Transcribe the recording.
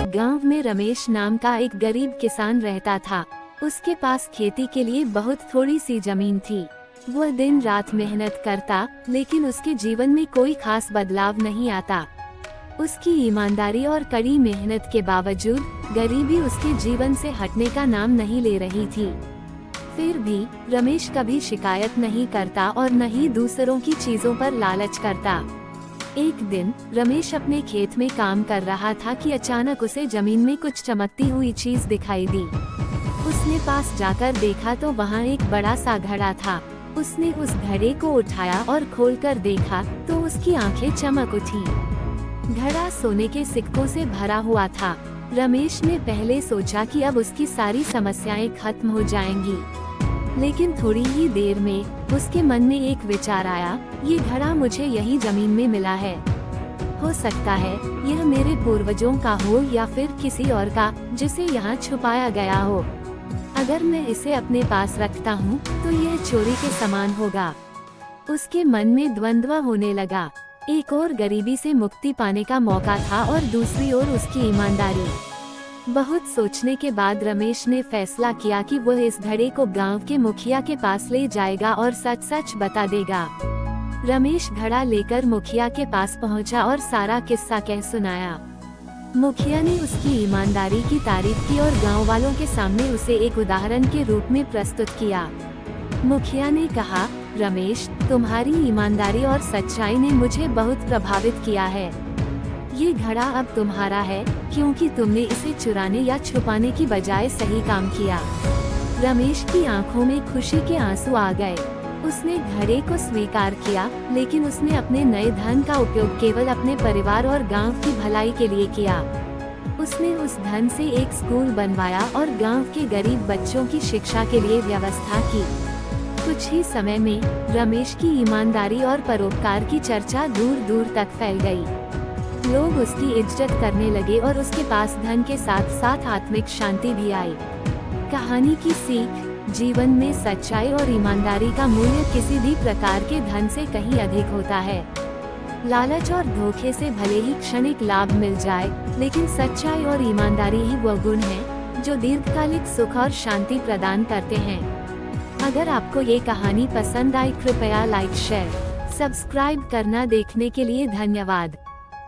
गांव में रमेश नाम का एक गरीब किसान रहता था। उसके पास खेती के लिए बहुत थोड़ी सी जमीन थी। वह दिन रात मेहनत करता, लेकिन उसके जीवन में कोई खास बदलाव नहीं आता। उसकी ईमानदारी और कड़ी मेहनत के बावजूद गरीबी उसके जीवन से हटने का नाम नहीं ले रही थी। फिर भी रमेश कभी शिकायत नहीं करता और न ही दूसरों की चीजों पर लालच करता। एक दिन रमेश अपने खेत में काम कर रहा था कि अचानक उसे जमीन में कुछ चमकती हुई चीज दिखाई दी। उसने पास जाकर देखा तो वहाँ एक बड़ा सा घड़ा था। उसने उस घड़े को उठाया और खोलकर देखा तो उसकी आंखें चमक उठी। घड़ा सोने के सिक्कों से भरा हुआ था। रमेश ने पहले सोचा कि अब उसकी सारी समस्याएं खत्म हो जाएंगी, लेकिन थोड़ी ही देर में उसके मन में एक विचार आया, ये घड़ा मुझे यही जमीन में मिला है। हो सकता है यह मेरे पूर्वजों का हो या फिर किसी और का, जिसे यहाँ छुपाया गया हो। अगर मैं इसे अपने पास रखता हूँ तो यह चोरी के समान होगा। उसके मन में द्वंद्व होने लगा। एक और गरीबी से मुक्ति पाने का मौका था और दूसरी ओर उसकी ईमानदारी। बहुत सोचने के बाद रमेश ने फैसला किया कि वह इस घड़े को गांव के मुखिया के पास ले जाएगा और सच सच बता देगा। रमेश घड़ा लेकर मुखिया के पास पहुंचा और सारा किस्सा कह सुनाया। मुखिया ने उसकी ईमानदारी की तारीफ की और गांव वालों के सामने उसे एक उदाहरण के रूप में प्रस्तुत किया। मुखिया ने कहा, रमेश, तुम्हारी ईमानदारी और सच्चाई ने मुझे बहुत प्रभावित किया है। ये घड़ा अब तुम्हारा है, क्योंकि तुमने इसे चुराने या छुपाने की बजाय सही काम किया। रमेश की आंखों में खुशी के आंसू आ गए। उसने घड़े को स्वीकार किया, लेकिन उसने अपने नए धन का उपयोग केवल अपने परिवार और गांव की भलाई के लिए किया। उसने उस धन से एक स्कूल बनवाया और गांव के गरीब बच्चों की शिक्षा के लिए व्यवस्था की। कुछ ही समय में रमेश की ईमानदारी और परोपकार की चर्चा दूर दूर तक फैल गई। लोग उसकी इज्जत करने लगे और उसके पास धन के साथ साथ आत्मिक शांति भी आई। कहानी की सीख, जीवन में सच्चाई और ईमानदारी का मूल्य किसी भी प्रकार के धन से कहीं अधिक होता है। लालच और धोखे से भले ही क्षणिक लाभ मिल जाए, लेकिन सच्चाई और ईमानदारी ही वह गुण है जो दीर्घकालिक सुख और शांति प्रदान करते हैं। अगर आपको ये कहानी पसंद आई, कृपया लाइक, शेयर, सब्सक्राइब करना। देखने के लिए धन्यवाद।